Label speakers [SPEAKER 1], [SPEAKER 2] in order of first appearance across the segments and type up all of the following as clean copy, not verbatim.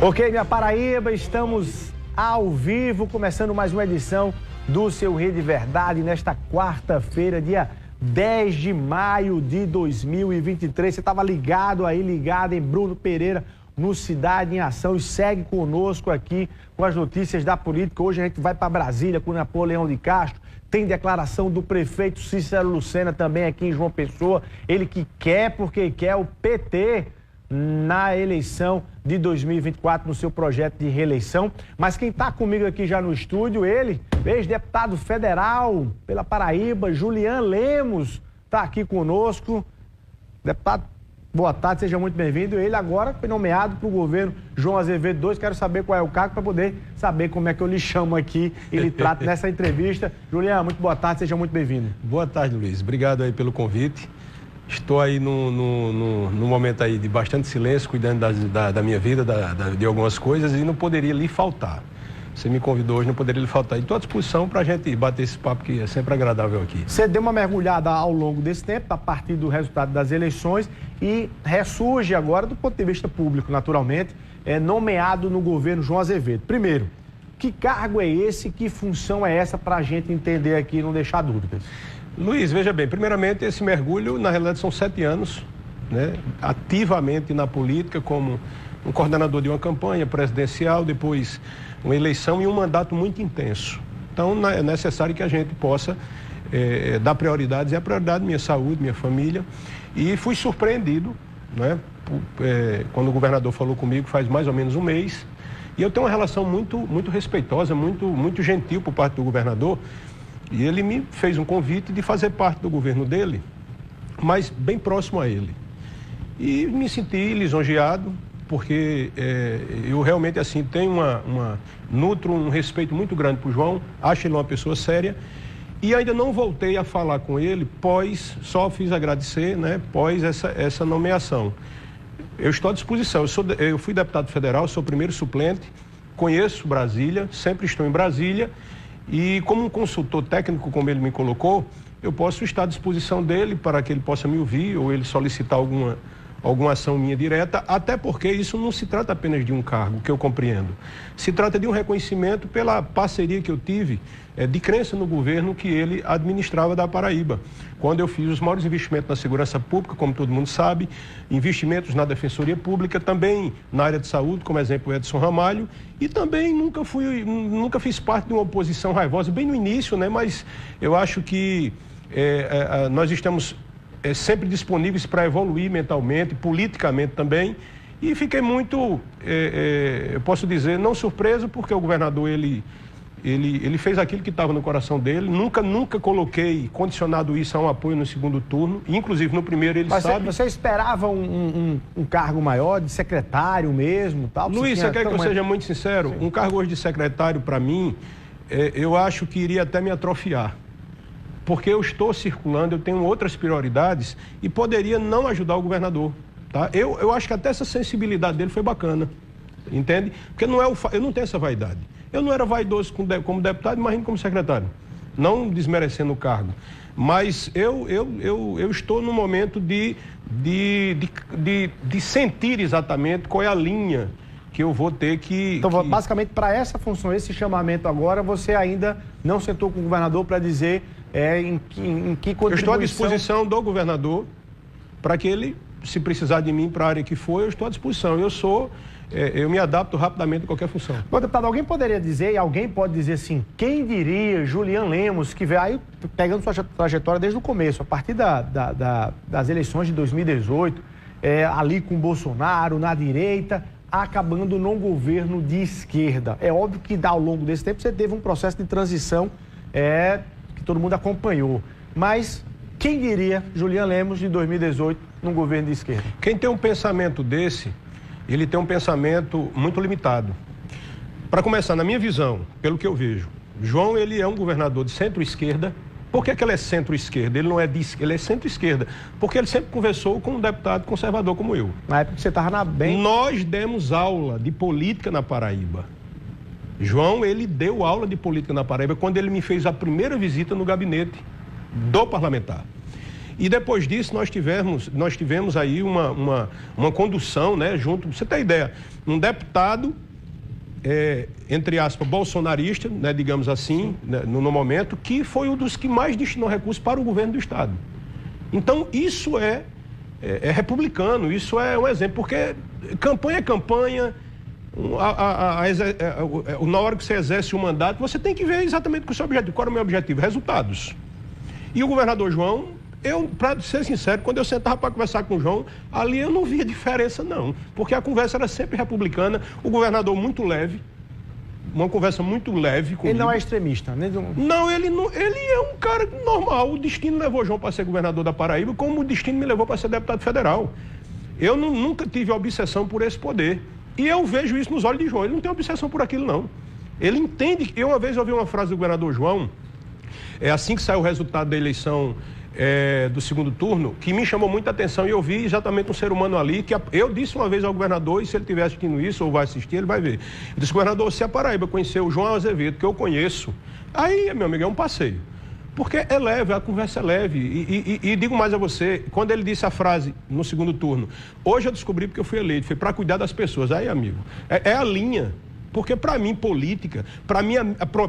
[SPEAKER 1] Ok, minha Paraíba, estamos ao vivo, começando mais uma edição do seu Rede Verdade, nesta quarta-feira, dia 10 de maio de 2023. Você estava ligado em Bruno Pereira, no Cidade em Ação, e segue conosco aqui com as notícias da política. Hoje a gente vai para Brasília com Napoleão de Castro. Tem declaração do prefeito Cícero Lucena também aqui em João Pessoa. Ele que quer, porque quer o PT na eleição de 2024, no seu projeto de reeleição. Mas quem está comigo aqui já no estúdio, ele, ex-deputado federal pela Paraíba, Julian Lemos, está aqui conosco. Deputado, boa tarde, seja muito bem-vindo. Ele agora foi nomeado para o governo João Azevedo II. Quero saber qual é o cargo para poder saber como é que eu lhe chamo aqui e lhe trato nessa entrevista. Julian, muito boa tarde, seja muito bem-vindo.
[SPEAKER 2] Boa tarde, Luiz. Obrigado aí pelo convite. Estou aí num momento aí de bastante silêncio, cuidando da minha vida, de algumas coisas, e não poderia lhe faltar. Você me convidou hoje, não poderia lhe faltar. E estou à disposição para a gente bater esse papo que é sempre agradável aqui.
[SPEAKER 1] Você deu uma mergulhada ao longo desse tempo, a partir do resultado das eleições, e ressurge agora do ponto de vista público, naturalmente, nomeado no governo João Azevedo. Primeiro, que cargo é esse, que função é essa para a gente entender aqui e não deixar dúvidas?
[SPEAKER 2] Luiz, veja bem, primeiramente esse mergulho, na realidade são 7 anos, né, ativamente na política, como um coordenador de uma campanha presidencial, depois uma eleição e um mandato muito intenso. Então é necessário que a gente possa dar prioridades, e a prioridade minha saúde, minha família, e fui surpreendido, né, quando o governador falou comigo faz mais ou menos um mês, e eu tenho uma relação muito respeitosa, muito gentil por parte do governador. E ele me fez um convite de fazer parte do governo dele, mas bem próximo a ele. E me senti lisonjeado, porque eu realmente assim tenho nutro um respeito muito grande por João, acho ele uma pessoa séria, e ainda não voltei a falar com ele, só fiz agradecer, né, pós essa nomeação. Eu estou à disposição, eu fui deputado federal, sou o primeiro suplente, conheço Brasília, sempre estou em Brasília. E como um consultor técnico, como ele me colocou, eu posso estar à disposição dele para que ele possa me ouvir ou ele solicitar alguma ação minha direta, até porque isso não se trata apenas de um cargo, que eu compreendo. Se trata de um reconhecimento pela parceria que eu tive de crença no governo que ele administrava da Paraíba. Quando eu fiz os maiores investimentos na segurança pública, como todo mundo sabe, investimentos na defensoria pública, também na área de saúde, como exemplo Edson Ramalho, e também nunca fiz parte de uma oposição raivosa, bem no início, né? Mas eu acho que nós estamos sempre disponíveis para evoluir mentalmente, politicamente também, e fiquei muito, eu posso dizer, não surpreso, porque o governador, ele fez aquilo que estava no coração dele, nunca coloquei condicionado isso a um apoio no segundo turno, inclusive no primeiro ele sabe...
[SPEAKER 1] Você esperava um cargo maior, de secretário mesmo, tal?
[SPEAKER 2] Luiz, você quer que eu seja muito sincero? Sim. Um cargo hoje de secretário, para mim, eu acho que iria até me atrofiar. Porque eu estou circulando, eu tenho outras prioridades e poderia não ajudar o governador, tá? Eu acho que até essa sensibilidade dele foi bacana, entende? Porque eu não tenho essa vaidade. Eu não era vaidoso como deputado, imagino como secretário, não desmerecendo o cargo. Mas eu estou no momento de sentir exatamente qual é a linha que eu vou ter que...
[SPEAKER 1] Então, basicamente, para essa função, esse chamamento agora, você ainda não sentou com o governador para dizer em que contribuição...
[SPEAKER 2] Eu estou à disposição do governador para que ele, se precisar de mim para a área que for, eu estou à disposição. Eu me adapto rapidamente a qualquer função.
[SPEAKER 1] Bom, deputado, alguém poderia dizer, e alguém pode dizer assim, quem diria Julian Lemos, que veio aí pegando sua trajetória desde o começo, a partir das eleições de 2018, ali com Bolsonaro, na direita, acabando num governo de esquerda. É óbvio que ao longo desse tempo você teve um processo de transição que todo mundo acompanhou. Mas quem diria Julian Lemos de 2018 num governo de esquerda?
[SPEAKER 2] Quem tem um pensamento desse, ele tem um pensamento muito limitado. Para começar, na minha visão, pelo que eu vejo, João, ele é um governador de centro-esquerda. Por que ele é centro-esquerda? Ele não é ele é centro-esquerda. Porque ele sempre conversou com um deputado conservador como eu.
[SPEAKER 1] Na época que você estava na bem...
[SPEAKER 2] Nós demos aula de política na Paraíba. João, ele deu aula de política na Paraíba quando ele me fez a primeira visita no gabinete do parlamentar. E depois disso nós tivemos aí uma condução, né, junto, pra você ter ideia, um deputado, entre aspas, bolsonarista, né, digamos assim, né, no momento, que foi um dos que mais destinou recursos para o governo do Estado. Então, isso é republicano, isso é um exemplo, porque campanha é campanha, na hora que você exerce o mandato, você tem que ver exatamente qual é o seu objetivo. Qual era o meu objetivo? Resultados. E o governador João, para ser sincero, quando eu sentava para conversar com o João, ali eu não via diferença, não. Porque a conversa era sempre republicana, o governador muito leve, uma conversa muito leve comigo.
[SPEAKER 1] Ele não é extremista, né?
[SPEAKER 2] Não, ele é um cara normal. O destino levou João para ser governador da Paraíba, como o destino me levou para ser deputado federal. Eu nunca tive obsessão por esse poder. E eu vejo isso nos olhos de João. Ele não tem obsessão por aquilo, não. Ele entende. Eu uma vez ouvi uma frase do governador João, assim que saiu o resultado da eleição do segundo turno, que me chamou muita atenção, e eu vi exatamente um ser humano ali, que eu disse uma vez ao governador, e se ele estiver assistindo isso, ou vai assistir, ele vai ver. Eu disse, governador, se a Paraíba conheceu o João Azevedo, que eu conheço, aí, meu amigo, é um passeio. Porque é leve, a conversa é leve. E digo mais a você, quando ele disse a frase no segundo turno, hoje eu descobri porque eu fui eleito, foi para cuidar das pessoas. Aí, amigo, é a linha. Porque para mim, política, para mim,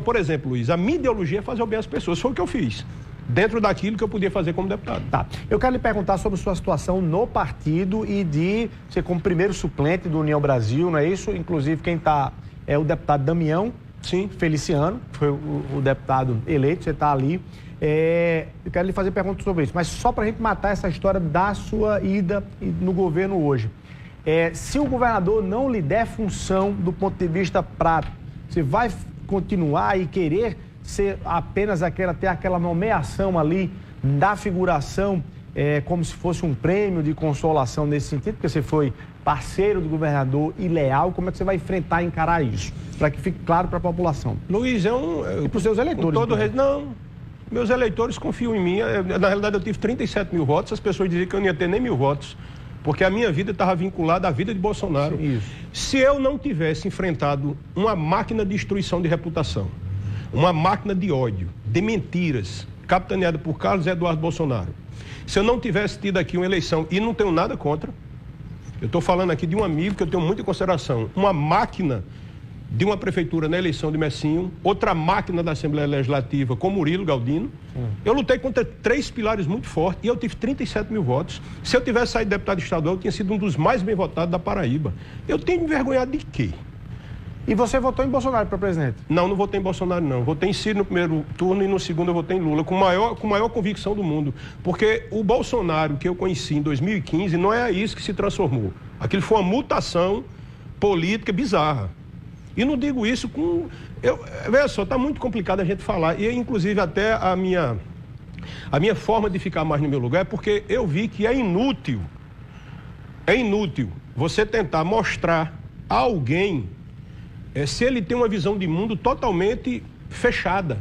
[SPEAKER 2] por exemplo, Luiz, a minha ideologia é fazer o bem às pessoas. Foi o que eu fiz, dentro daquilo que eu podia fazer como deputado.
[SPEAKER 1] Tá. Eu quero lhe perguntar sobre sua situação no partido e de você como primeiro suplente do União Brasil, não é isso? Inclusive quem está é o deputado Damião. Sim. Feliciano, foi o deputado eleito, você está ali. Eu quero lhe fazer perguntas sobre isso, mas só para a gente matar essa história da sua ida no governo hoje. Se o governador não lhe der função do ponto de vista prático, você vai continuar e querer ser apenas ter aquela nomeação ali da figuração, como se fosse um prêmio de consolação nesse sentido, porque você foi parceiro do governador e leal, como é que você vai enfrentar e encarar isso? Para que fique claro para a população.
[SPEAKER 2] Luiz,
[SPEAKER 1] e para os seus eleitores.
[SPEAKER 2] Não, meus eleitores confiam em mim. Na realidade, eu tive 37 mil votos, as pessoas diziam que eu não ia ter nem 1000 votos, porque a minha vida estava vinculada à vida de Bolsonaro. Sim, isso. Se eu não tivesse enfrentado uma máquina de destruição de reputação, uma máquina de ódio, de mentiras, capitaneada por Carlos Eduardo Bolsonaro, se eu não tivesse tido aqui uma eleição, e não tenho nada contra, eu estou falando aqui de um amigo que eu tenho muita consideração, uma máquina de uma prefeitura na eleição de Messinho, outra máquina da Assembleia Legislativa com Murilo Galdino. Eu lutei contra 3 pilares muito fortes e eu tive 37 mil votos. Se eu tivesse saído deputado estadual, eu tinha sido um dos mais bem votados da Paraíba. Eu tenho me envergonhado de quê?
[SPEAKER 1] E você votou em Bolsonaro para presidente?
[SPEAKER 2] Não votei em Bolsonaro, não. Votei em Ciro no primeiro turno e no segundo eu votei em Lula, com maior convicção do mundo. Porque o Bolsonaro que eu conheci em 2015 não é isso que se transformou. Aquilo foi uma mutação política bizarra. E não digo isso com... Veja só, está muito complicado a gente falar. E, inclusive, até a minha forma de ficar mais no meu lugar é porque eu vi que é inútil você tentar mostrar a alguém se ele tem uma visão de mundo totalmente fechada.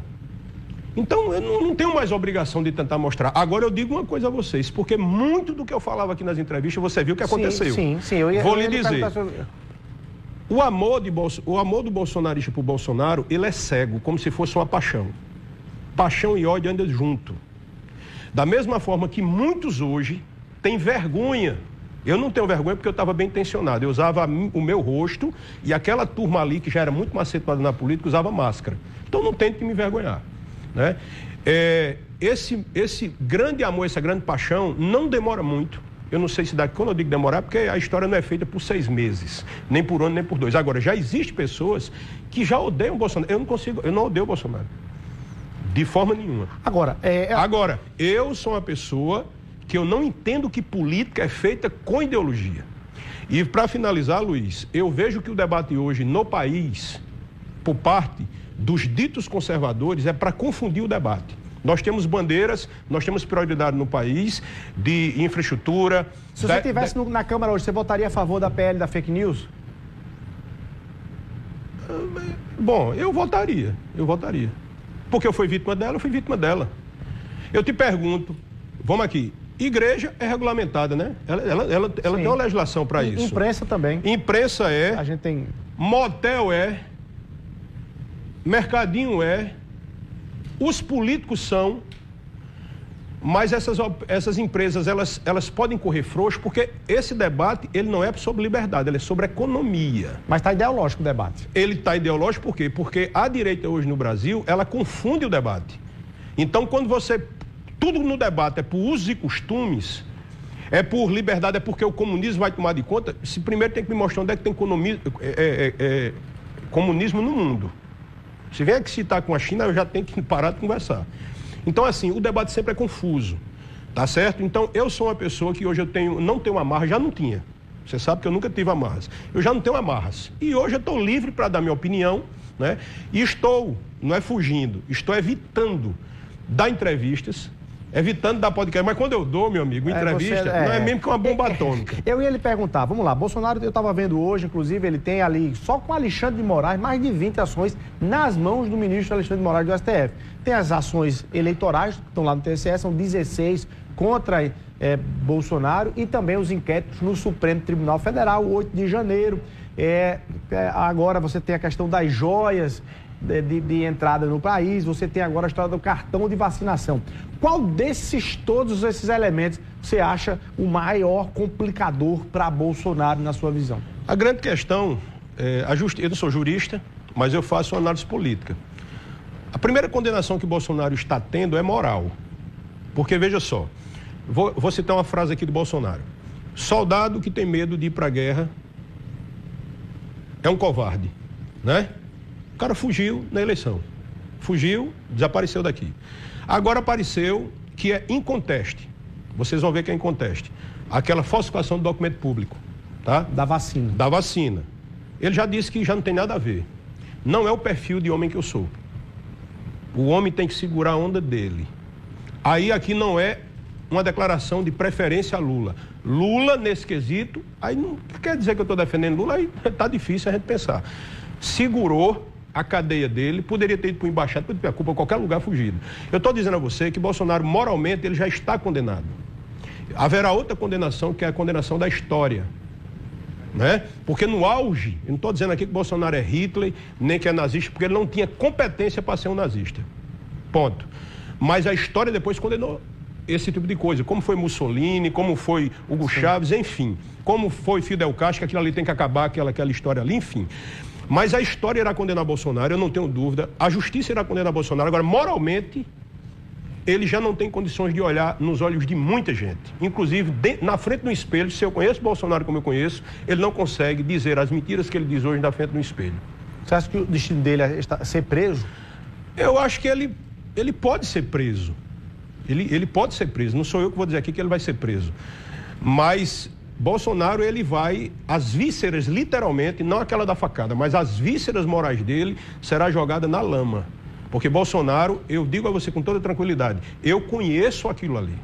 [SPEAKER 2] Então, eu não tenho mais obrigação de tentar mostrar. Agora, eu digo uma coisa a vocês, porque muito do que eu falava aqui nas entrevistas, você viu o que aconteceu.
[SPEAKER 1] Sim.
[SPEAKER 2] Vou lhe dizer... O amor do bolsonarista por Bolsonaro, ele é cego, como se fosse uma paixão. Paixão e ódio andam junto. Da mesma forma que muitos hoje têm vergonha. Eu não tenho vergonha porque eu estava bem intencionado. Eu usava o meu rosto e aquela turma ali, que já era muito macetuada na política, usava máscara. Então não tente me envergonhar, né? Esse grande amor, essa grande paixão, não demora muito. Eu não sei se daqui, quando eu digo demorar, porque a história não é feita por 6 meses, nem por 1 ano, nem por 2. Agora, já existem pessoas que já odeiam o Bolsonaro. Eu não odeio o Bolsonaro. De forma nenhuma. Agora, eu sou uma pessoa que eu não entendo que política é feita com ideologia. E para finalizar, Luiz, eu vejo que o debate hoje no país, por parte dos ditos conservadores, é para confundir o debate. Nós temos bandeiras, nós temos prioridade no país de infraestrutura.
[SPEAKER 1] Se você estivesse na Câmara hoje, você votaria a favor da PL da fake news?
[SPEAKER 2] Bom, eu votaria. Porque eu fui vítima dela, Eu te pergunto, vamos aqui, igreja é regulamentada, né? Ela tem uma legislação para isso.
[SPEAKER 1] Imprensa também.
[SPEAKER 2] Imprensa é.
[SPEAKER 1] A gente tem...
[SPEAKER 2] Motel é. Mercadinho é. Os políticos são. Mas essas empresas, elas podem correr frouxo, porque esse debate, ele não é sobre liberdade, ele é sobre economia.
[SPEAKER 1] Mas está ideológico o debate.
[SPEAKER 2] Ele está ideológico por quê? Porque a direita hoje no Brasil, ela confunde o debate. Então, quando tudo no debate é por usos e costumes, é por liberdade, é porque o comunismo vai tomar de conta, primeiro tem que me mostrar onde é que tem comunismo no mundo. Se vem aqui citar com a China, eu já tenho que parar de conversar. Então, assim, o debate sempre é confuso, tá certo? Então, eu sou uma pessoa que hoje não tenho amarras, já não tinha. Você sabe que eu nunca tive amarras. Eu já não tenho amarras. E hoje eu estou livre para dar minha opinião, né? E não é fugindo, estou evitando dar entrevistas, evitando dar podcast. Mas quando eu dou, meu amigo, entrevista, não é mesmo que uma bomba atômica.
[SPEAKER 1] Eu ia lhe perguntar, vamos lá, Bolsonaro, eu estava vendo hoje, inclusive, ele tem ali, só com Alexandre de Moraes, mais de 20 ações nas mãos do ministro Alexandre de Moraes do STF. Tem as ações eleitorais, que estão lá no TSE, são 16 contra Bolsonaro, e também os inquéritos no Supremo Tribunal Federal, 8 de janeiro. Agora você tem a questão das joias de entrada no país, você tem agora a história do cartão de vacinação. Qual todos esses elementos, você acha o maior complicador para Bolsonaro, na sua visão?
[SPEAKER 2] A grande questão, eu não sou jurista, mas eu faço análise política. A primeira condenação que Bolsonaro está tendo é moral. Porque, veja só, vou citar uma frase aqui do Bolsonaro. Soldado que tem medo de ir para a guerra é um covarde, né? O cara fugiu na eleição. Fugiu, desapareceu daqui. Agora apareceu que é inconteste. Vocês vão ver que é inconteste. Aquela falsificação do documento público, tá?
[SPEAKER 1] Da vacina.
[SPEAKER 2] Da vacina. Ele já disse que já não tem nada a ver. Não é o perfil de homem que eu sou. O homem tem que segurar a onda dele. Aí aqui não é uma declaração de preferência a Lula. Lula, nesse quesito, aí não quer dizer que eu estou defendendo Lula, aí está difícil a gente pensar. Segurou a cadeia dele, poderia ter ido para o embaixado, poderia ter a culpa em qualquer lugar fugido. Eu estou dizendo a você que Bolsonaro, moralmente, ele já está condenado. Haverá outra condenação, que é a condenação da história. Né? Porque no auge, eu não estou dizendo aqui que Bolsonaro é Hitler, nem que é nazista, porque ele não tinha competência para ser um nazista. Ponto. Mas a história depois condenou esse tipo de coisa, como foi Mussolini, como foi Hugo Chávez, enfim, como foi Fidel Castro, que aquilo ali tem que acabar, aquela história ali, enfim. Mas a história irá condenar Bolsonaro, eu não tenho dúvida, a justiça irá condenar Bolsonaro. Agora, moralmente, ele já não tem condições de olhar nos olhos de muita gente. Inclusive, na frente do espelho, se eu conheço Bolsonaro como eu conheço, ele não consegue dizer as mentiras que ele diz hoje na frente do espelho.
[SPEAKER 1] Você acha que o destino dele é ser preso?
[SPEAKER 2] Eu acho que ele pode ser preso. Ele pode ser preso. Não sou eu que vou dizer aqui que ele vai ser preso. Mas Bolsonaro, ele vai, as vísceras, literalmente, não aquela da facada, mas as vísceras morais dele será jogada na lama. Porque Bolsonaro, eu digo a você com toda tranquilidade, eu conheço aquilo ali.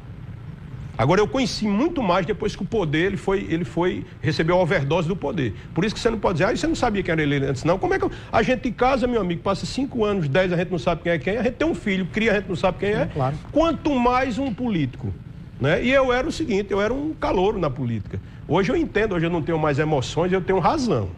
[SPEAKER 2] Agora, eu conheci muito mais depois que o poder, ele recebeu a overdose do poder. Por isso que você não pode dizer, você não sabia quem era ele antes, não. Como é que a gente casa, meu amigo, passa 5 anos, 10, a gente não sabe quem é quem, a gente tem um filho, cria, a gente não sabe quem é.
[SPEAKER 1] Claro.
[SPEAKER 2] Quanto mais um político, né? E eu era o seguinte, eu era um calouro na política. Hoje eu entendo, hoje eu não tenho mais emoções, eu tenho razão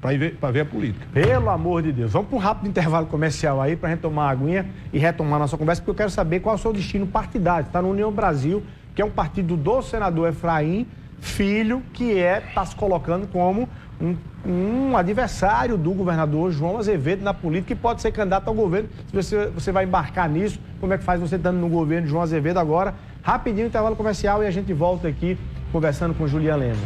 [SPEAKER 2] para ver a política.
[SPEAKER 1] Pelo amor de Deus. Vamos para um rápido intervalo comercial aí, para a gente tomar uma aguinha e retomar nossa conversa, porque eu quero saber qual é o seu destino partidário. Está no União Brasil, que é um partido do senador Efraim Filho, que está se colocando como um adversário do governador João Azevedo na política, que pode ser candidato ao governo. Se você vai embarcar nisso, como é que faz você estando no governo de João Azevedo agora? Rapidinho, intervalo comercial, e a gente volta aqui conversando com Julian Lemos.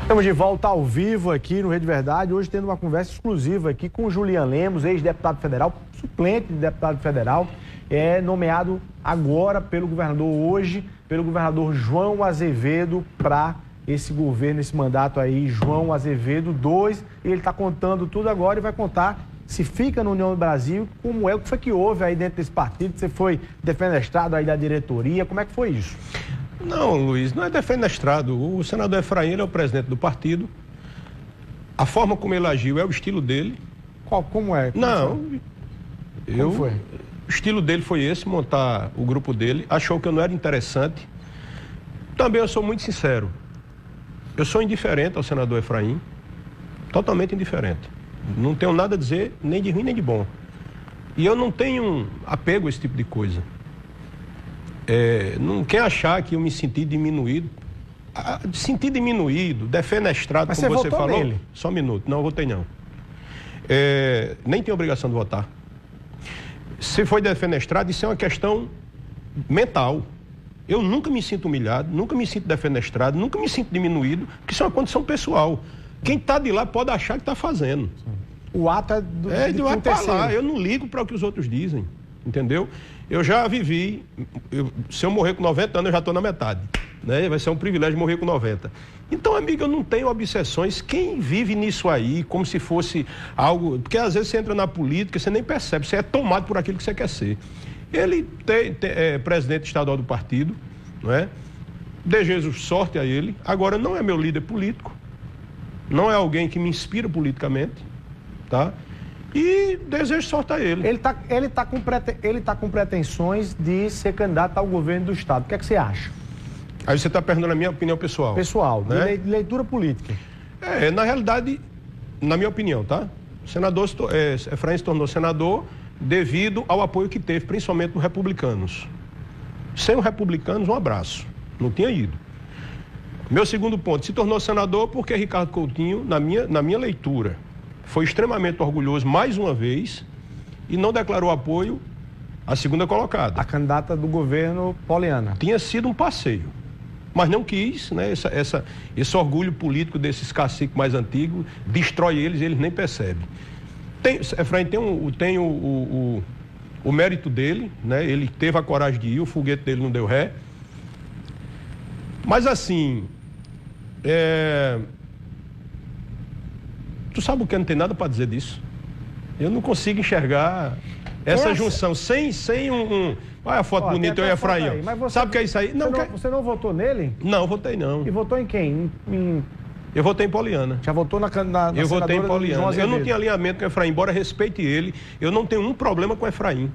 [SPEAKER 1] Estamos de volta ao vivo aqui no Rede Verdade, hoje tendo uma conversa exclusiva aqui com Julian Lemos, ex-deputado federal, suplente de deputado federal, nomeado agora pelo governador hoje, pelo governador João Azevedo, para esse governo, esse mandato aí, João Azevedo 2, e ele está contando tudo agora e vai contar se fica na União do Brasil, como é o que foi que houve aí dentro desse partido, você foi defenestrado aí da diretoria, como é que foi isso?
[SPEAKER 2] Não, Luiz, não é defenestrado. O senador Efraim, ele é o presidente do partido. A forma como ele agiu é o estilo dele.
[SPEAKER 1] Como é?
[SPEAKER 2] Como foi? O estilo dele foi esse, montar o grupo dele. Achou que eu não era interessante. Também eu sou muito sincero. Eu sou indiferente ao senador Efraim, totalmente indiferente. Não tenho nada a dizer, nem de ruim nem de bom. E eu não tenho apego a esse tipo de coisa. Não quer achar que eu me senti diminuído. Senti diminuído, defenestrado,
[SPEAKER 1] mas
[SPEAKER 2] como você falou.
[SPEAKER 1] Nele?
[SPEAKER 2] Só um minuto, não, eu votei não. Nem tenho obrigação de votar. Se foi defenestrado, isso é uma questão mental. Eu nunca me sinto humilhado, nunca me sinto defenestrado, nunca me sinto diminuído, porque isso é uma condição pessoal. Quem está de lá pode achar que está fazendo.
[SPEAKER 1] O ato é do
[SPEAKER 2] vai para lá. Eu não ligo para o que os outros dizem, entendeu? Eu já vivi, se eu morrer com 90 anos, eu já estou na metade, né? Vai ser um privilégio morrer com 90. Então, amigo, eu não tenho obsessões. Quem vive nisso aí, como se fosse algo... Porque às vezes você entra na política, você nem percebe, você é tomado por aquilo que você quer ser. Ele é presidente estadual do partido, não é? Desejo sorte a ele. Agora, não é meu líder político, não é alguém que me inspira politicamente, tá? E desejo sorte a ele.
[SPEAKER 1] Ele tá com pretensões de ser candidato ao governo do estado. O que é que você acha?
[SPEAKER 2] Aí você está perguntando a minha opinião pessoal.
[SPEAKER 1] Pessoal,
[SPEAKER 2] né?
[SPEAKER 1] De leitura política.
[SPEAKER 2] Na realidade, na minha opinião, tá? O senador Efraim se tornou senador devido ao apoio que teve, principalmente dos republicanos. Sem os republicanos, um abraço. Não tinha ido. Meu segundo ponto, se tornou senador porque Ricardo Coutinho, na minha leitura, foi extremamente orgulhoso mais uma vez e não declarou apoio à segunda colocada.
[SPEAKER 1] A candidata do governo Poliana.
[SPEAKER 2] Tinha sido um passeio, mas não quis, né? Esse orgulho político desses caciques mais antigos destrói eles nem percebem. Efraim tem o mérito dele, né? Ele teve a coragem de ir, o foguete dele não deu ré. Mas assim, tu sabe o que? Não tem nada para dizer disso. Eu não consigo enxergar essa junção sem olha a foto bonita, eu e Efraim. Sabe o que é isso aí?
[SPEAKER 1] Você não votou nele?
[SPEAKER 2] Não, votei não.
[SPEAKER 1] E votou em quem?
[SPEAKER 2] Eu votei em Poliana.
[SPEAKER 1] Já votou na
[SPEAKER 2] Eu votei em Poliana. Eu não tinha alinhamento com o Efraim, embora respeite ele, eu não tenho um problema com o Efraim.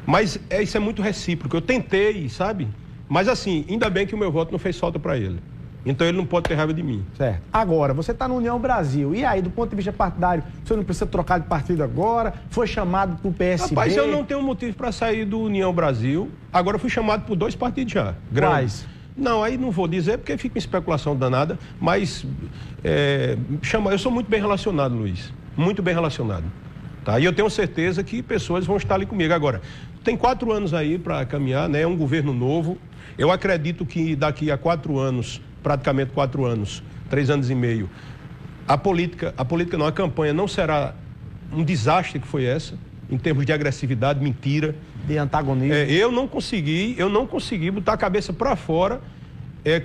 [SPEAKER 2] Mas isso é muito recíproco. Eu tentei, sabe? Mas assim, ainda bem que o meu voto não fez falta para ele. Então ele não pode ter raiva de mim.
[SPEAKER 1] Certo. Agora, você está no União Brasil. E aí, do ponto de vista partidário, você não precisa trocar de partido agora? Foi chamado para o PSB?
[SPEAKER 2] Rapaz, eu não tenho motivo para sair do União Brasil. Agora eu fui chamado por 2 partidos já.
[SPEAKER 1] Quais?
[SPEAKER 2] Não, aí não vou dizer porque fica em especulação danada, mas eu sou muito bem relacionado, Luiz. Muito bem relacionado. Tá? E eu tenho certeza que pessoas vão estar ali comigo. Agora, tem 4 anos aí para caminhar, né? É um governo novo. Eu acredito que daqui a 4 anos, praticamente 4 anos, 3 anos e meio, a campanha não será um desastre que foi essa, em termos de agressividade, mentira.
[SPEAKER 1] De antagonismo.
[SPEAKER 2] Eu não consegui botar a cabeça para fora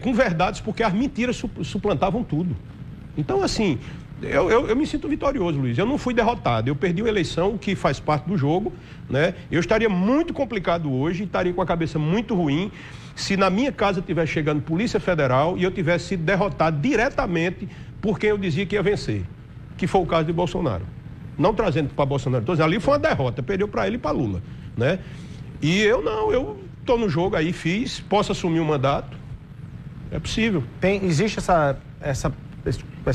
[SPEAKER 2] com verdades, porque as mentiras suplantavam tudo. Então, assim, eu me sinto vitorioso, Luiz. Eu não fui derrotado. Eu perdi uma eleição que faz parte do jogo, né? Eu estaria muito complicado hoje, estaria com a cabeça muito ruim, se na minha casa tivesse chegando Polícia Federal e eu tivesse sido derrotado diretamente por quem eu dizia que ia vencer, que foi o caso de Bolsonaro. Não trazendo para Bolsonaro, estou dizendo, ali foi uma derrota, perdeu para ele e para Lula, né? E eu estou no jogo aí, posso assumir o mandato, é possível.
[SPEAKER 1] Existe essa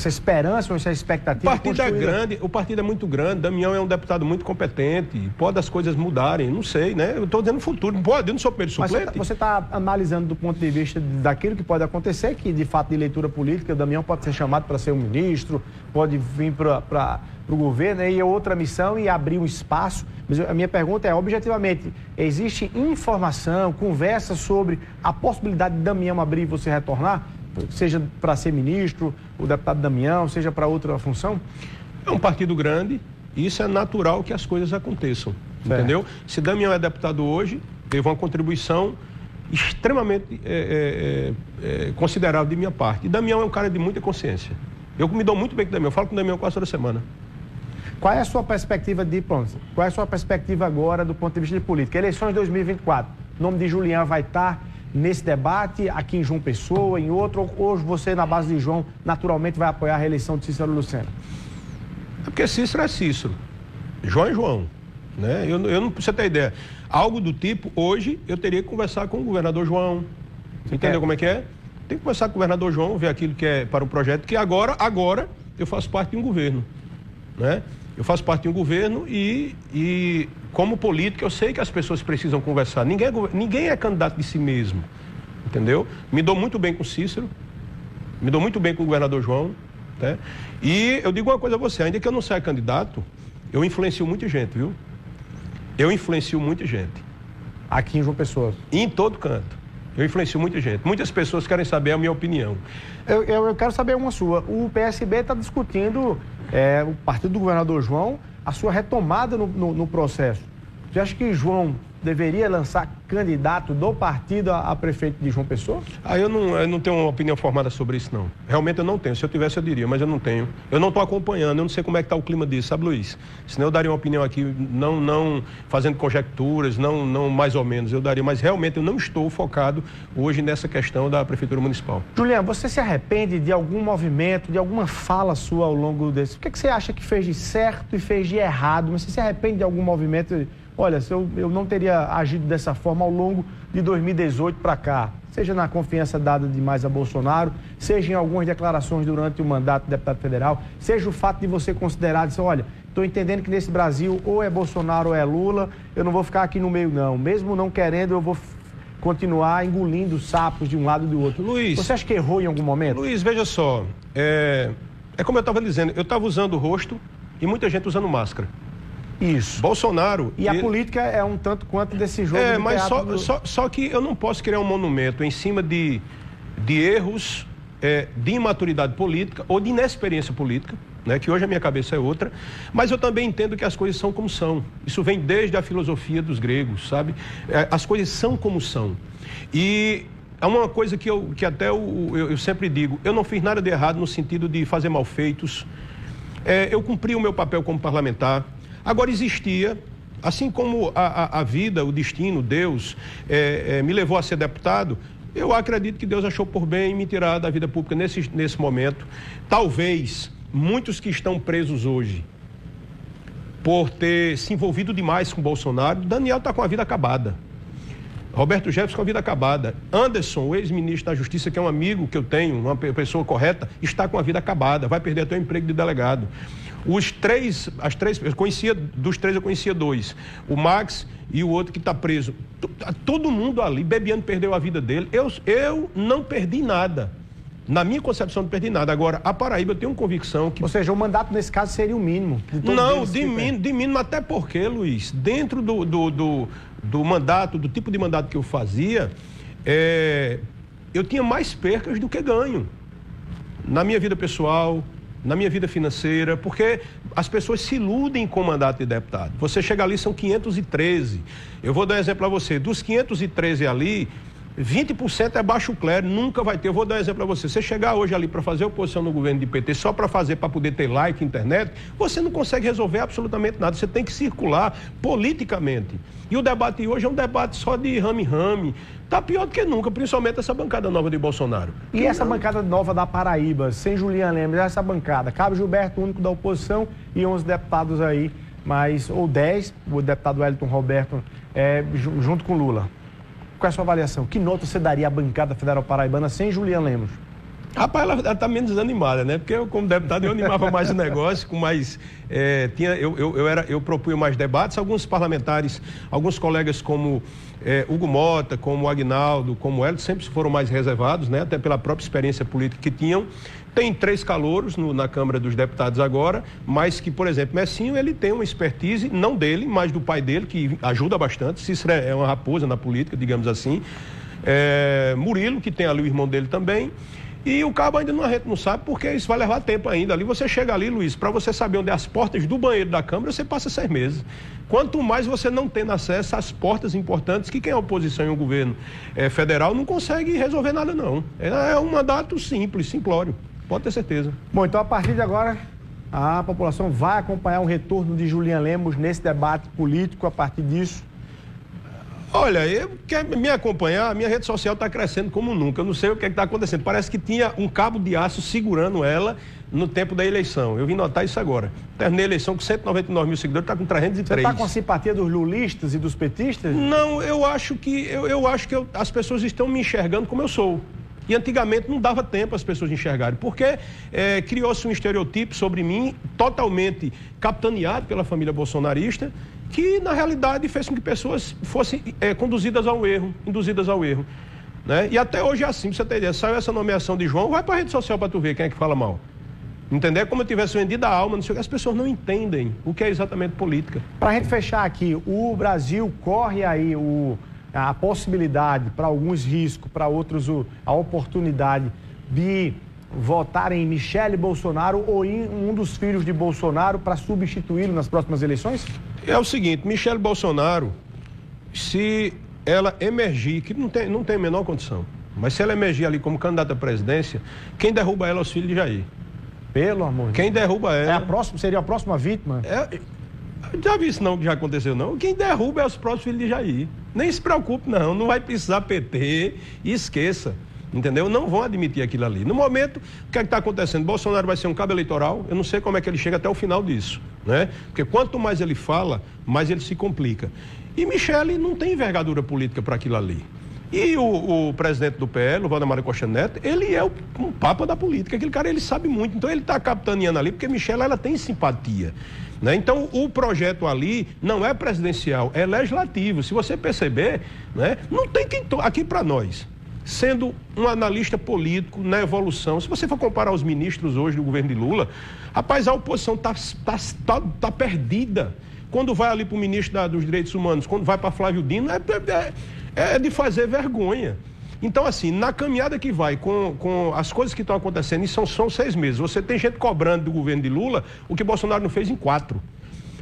[SPEAKER 1] esperança ou essa expectativa?
[SPEAKER 2] O partido é grande, o partido é muito grande, Damião é um deputado muito competente, pode as coisas mudarem, não sei, né? Eu estou dizendo no futuro, pode, eu não sou Pedro suplente.
[SPEAKER 1] Mas você está analisando do ponto de vista daquilo que pode acontecer, que de fato de leitura política, o Damião pode ser chamado para ser um ministro, pode vir para o governo, né? E outra missão e abrir um espaço. Mas a minha pergunta é, objetivamente, existe informação, conversa sobre a possibilidade de Damião abrir e você retornar? Seja para ser ministro, o deputado Damião, seja para outra função?
[SPEAKER 2] É um partido grande e isso é natural que as coisas aconteçam, entendeu? Se Damião é deputado hoje, teve uma contribuição extremamente considerável de minha parte. E Damião é um cara de muita consciência. Eu me dou muito bem com Damião, eu falo com Damião quase toda semana.
[SPEAKER 1] Qual é a sua perspectiva Qual é a sua perspectiva agora do ponto de vista de política? Eleições de 2024, o nome de Julián vai estar nesse debate, aqui em João Pessoa, em outro, ou hoje você, na base de João, naturalmente vai apoiar a reeleição de Cícero Lucena?
[SPEAKER 2] É porque Cícero é Cícero, João é João, né? Eu não, pra você ter ideia, algo do tipo, hoje eu teria que conversar com o governador João, você entendeu como é que é? Tem que conversar com o governador João, ver aquilo que é para o projeto, que agora eu faço parte de um governo, né? Eu faço parte de um governo e como político, eu sei que as pessoas precisam conversar. Ninguém é candidato de si mesmo, entendeu? Me dou muito bem com o Cícero, me dou muito bem com o governador João, né? E eu digo uma coisa a você, ainda que eu não seja candidato, eu influencio muita gente, viu? Eu influencio muita gente.
[SPEAKER 1] Aqui em João Pessoa?
[SPEAKER 2] Em todo canto. Eu influencio muita gente. Muitas pessoas querem saber a minha opinião.
[SPEAKER 1] Eu quero saber uma sua. O PSB está discutindo, o partido do governador João, a sua retomada no processo. Você acha que João deveria lançar candidato do partido a prefeito de João Pessoa?
[SPEAKER 2] Eu não tenho uma opinião formada sobre isso, não. Realmente eu não tenho. Se eu tivesse, eu diria, mas eu não tenho. Eu não estou acompanhando, eu não sei como é que está o clima disso, sabe, Luiz? Senão eu daria uma opinião aqui, não fazendo conjecturas, não mais ou menos, eu daria. Mas realmente eu não estou focado hoje nessa questão da Prefeitura Municipal.
[SPEAKER 1] Juliano, você se arrepende de algum movimento, de alguma fala sua ao longo desse? O que você acha que fez de certo e fez de errado? Mas você se arrepende de algum movimento? Olha, se eu não teria agido dessa forma ao longo de 2018 para cá, seja na confiança dada demais a Bolsonaro, seja em algumas declarações durante o mandato de deputado federal, seja o fato de você considerar, dizer, olha, estou entendendo que nesse Brasil ou é Bolsonaro ou é Lula, eu não vou ficar aqui no meio não, mesmo não querendo, eu vou continuar engolindo sapos de um lado e do outro.
[SPEAKER 2] Luiz,
[SPEAKER 1] você acha que errou em algum momento?
[SPEAKER 2] Luiz, veja só, é como eu estava dizendo, eu estava usando o rosto e muita gente usando máscara.
[SPEAKER 1] Isso.
[SPEAKER 2] Bolsonaro...
[SPEAKER 1] E a política é um tanto quanto desse jogo de
[SPEAKER 2] mas
[SPEAKER 1] teatro
[SPEAKER 2] só que eu não posso criar um monumento em cima de erros, de imaturidade política ou de inexperiência política, né, que hoje a minha cabeça é outra, mas eu também entendo que as coisas são como são. Isso vem desde a filosofia dos gregos, sabe? As coisas são como são. E é uma coisa que até eu sempre digo, eu não fiz nada de errado no sentido de fazer malfeitos. Eu cumpri o meu papel como parlamentar. Agora existia, assim como a vida, o destino, Deus me levou a ser deputado, eu acredito que Deus achou por bem me tirar da vida pública nesse momento. Talvez muitos que estão presos hoje por ter se envolvido demais com Bolsonaro, Daniel está com a vida acabada. Roberto Jefferson com a vida acabada. Anderson, o ex-ministro da Justiça, que é um amigo que eu tenho, uma pessoa correta, está com a vida acabada, vai perder até o emprego de delegado. Dos três eu conhecia dois, o Max e o outro que está preso. Todo mundo ali, Bebiano perdeu a vida dele, eu não perdi nada. Na minha concepção, não perdi nada. Agora, a Paraíba, eu tenho uma convicção que...
[SPEAKER 1] Ou seja, o mandato nesse caso seria o mínimo.
[SPEAKER 2] De mínimo, até porque, Luiz, dentro do mandato, do tipo de mandato que eu fazia, eu tinha mais percas do que ganho. Na minha vida pessoal, na minha vida financeira, porque as pessoas se iludem com o mandato de deputado. Você chega ali, são 513. Eu vou dar um exemplo a você. Dos 513 ali... 20% é baixo clero, nunca vai ter. Eu vou dar um exemplo para você. Você chegar hoje ali para fazer oposição no governo de PT só para poder ter like, internet, você não consegue resolver absolutamente nada. Você tem que circular politicamente. E o debate hoje é um debate só de rame-rame. Está pior do que nunca, principalmente essa bancada nova de Bolsonaro.
[SPEAKER 1] E essa bancada nova da Paraíba, sem Juliano Lemos, essa bancada, cabe Gilberto, único da oposição, e 11 deputados aí, ou 10, o deputado Wellington Roberto, junto com Lula. Qual é a sua avaliação? Que nota você daria à bancada federal paraibana sem Juliano Lemos?
[SPEAKER 2] Rapaz, ela está menos desanimada, né? Porque eu, como deputado, eu animava mais o negócio, com mais... eu propunha mais debates. Alguns parlamentares, alguns colegas como Hugo Mota, como Agnaldo, como Hélio, sempre foram mais reservados, né? Até pela própria experiência política que tinham. Tem 3 calouros na Câmara dos Deputados agora, mas que, por exemplo, Messinho, ele tem uma expertise, não dele, mas do pai dele, que ajuda bastante. Cícero é uma raposa na política, digamos assim. Murilo, que tem ali o irmão dele também. E o cabo ainda a gente não sabe, porque isso vai levar tempo ainda. Ali você chega ali, Luiz, para você saber onde é as portas do banheiro da Câmara, você passa 6 meses. Quanto mais você não tendo acesso às portas importantes, que quem é oposição em um governo federal não consegue resolver nada, não. É um mandato simples, simplório. Pode ter certeza.
[SPEAKER 1] Bom, então a partir de agora, a população vai acompanhar o retorno de Juliano Lemos nesse debate político a partir disso.
[SPEAKER 2] Olha, quer me acompanhar, a minha rede social está crescendo como nunca. Eu não sei o que está acontecendo. Parece que tinha um cabo de aço segurando ela no tempo da eleição. Eu vim notar isso agora. Terminei a eleição com 199 mil seguidores, está com 303.
[SPEAKER 1] Você está com a simpatia dos lulistas e dos petistas?
[SPEAKER 2] Não, eu acho que as pessoas estão me enxergando como eu sou. E antigamente não dava tempo as pessoas enxergarem, porque criou-se um estereotipo sobre mim totalmente capitaneado pela família bolsonarista, que na realidade fez com que pessoas fossem conduzidas ao erro, induzidas ao erro. Né? E até hoje é assim, pra você ter ideia, saiu essa nomeação de João, vai para a rede social para tu ver quem é que fala mal. Entender? Como eu tivesse vendido a alma, não sei o que, as pessoas não entendem o que é exatamente política.
[SPEAKER 1] Para a gente fechar aqui, o Brasil corre aí a possibilidade, para alguns riscos, para outros a oportunidade de votar em Michele Bolsonaro ou em um dos filhos de Bolsonaro para substituí-lo nas próximas eleições?
[SPEAKER 2] É o seguinte, Michele Bolsonaro, se ela emergir, que não tem a menor condição, mas se ela emergir ali como candidata à presidência, quem derruba ela é os filhos de Jair.
[SPEAKER 1] Pelo amor de Deus.
[SPEAKER 2] Quem derruba ela...
[SPEAKER 1] seria a próxima vítima?
[SPEAKER 2] Já vi isso não, que já aconteceu não. Quem derruba é os próprios filhos de Jair. Nem se preocupe não vai precisar PT, esqueça. Entendeu? Não vão admitir aquilo ali. No momento, o que é que está acontecendo? Bolsonaro vai ser um cabo eleitoral, eu não sei como é que ele chega até o final disso, né? Porque quanto mais ele fala, mais ele se complica. E Michele não tem envergadura política para aquilo ali. E o presidente do PL, o Valdemar Costa Neto, ele é um papa da política. Aquele cara, ele sabe muito. Então, ele está capitaneando ali, porque Michele, ela tem simpatia. Né? Então, o projeto ali não é presidencial, é legislativo. Se você perceber, né, não tem quem... Aqui para nós, sendo um analista político na evolução, se você for comparar os ministros hoje do governo de Lula, rapaz, a oposição tá perdida. Quando vai ali para o ministro dos Direitos Humanos, quando vai para Flávio Dino, é de fazer vergonha. Então, assim, na caminhada que vai com as coisas que estão acontecendo, e são 6 meses, você tem gente cobrando do governo de Lula o que Bolsonaro não fez em 4.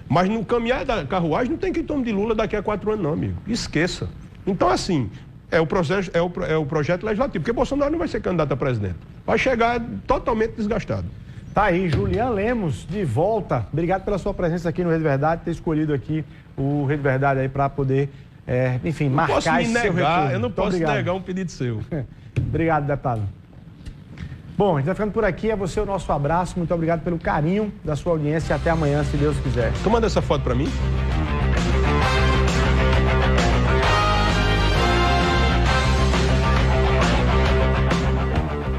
[SPEAKER 2] Mas no caminhar da carruagem não tem quem tome de Lula daqui a 4 anos, não, amigo. Esqueça. Então, assim, é o projeto legislativo, porque Bolsonaro não vai ser candidato a presidente. Vai chegar totalmente desgastado.
[SPEAKER 1] Tá aí, Julian Lemos, de volta. Obrigado pela sua presença aqui no Rede Verdade, ter escolhido aqui o Rede Verdade aí para poder, enfim, marcar esse seu retorno.
[SPEAKER 2] Eu não posso negar um pedido seu.
[SPEAKER 1] Obrigado, deputado. Bom, a gente vai ficando por aqui. É você o nosso abraço. Muito obrigado pelo carinho da sua audiência. Até amanhã, se Deus quiser.
[SPEAKER 2] Tu manda essa foto para mim?